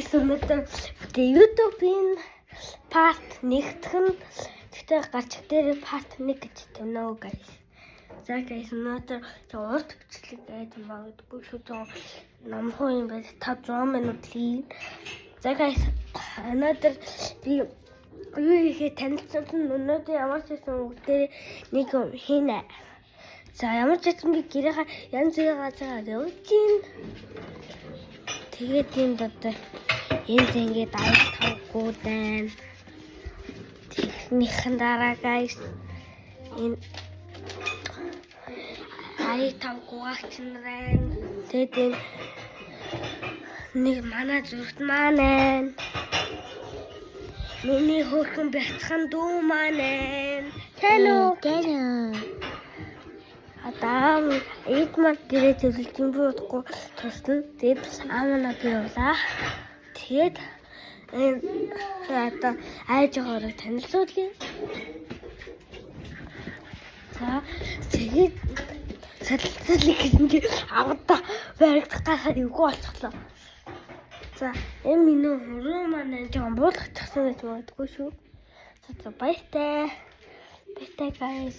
Өнөөдөр YouTube-ийн part 1-т гэхдээ гарч дээр part 1 гэж тэнэ guys. За guys өнөөдөр урт бичлэг гэж магадгүй шүү дээ. Намхуу юм байна 5-6 минут хийн. За guys өнөөдөр би юу хийх танилцсан өнөөдөр ямар ч юм үгтэй нэг хийнэ. За ямар ч юм би гэрээ янз бүрийн газар явж гин. Тэгээд энэ дотор энэ ингээд тавгүй байна. Техникийн дараа guys энэ тавгуугаач нэрэн тэгээд энэ нэг манай зүрт маань миний хөөрхөн бяцхан дүү маань hello Адам эдмар гэрээ төлөвлөсөн бүрдгүй тусна. Тэгээд аамна би явлаа. Тэгээд одоо айж байгаараа танилцуулъя. За тэгээд салцлыг ингэ авда баригдах гахаар юу болчихлоо. За энэ миний хөрөө маань жоохон буулгах гэсэн гэж боддгоо шүү. За баяртай. Баяртай guys.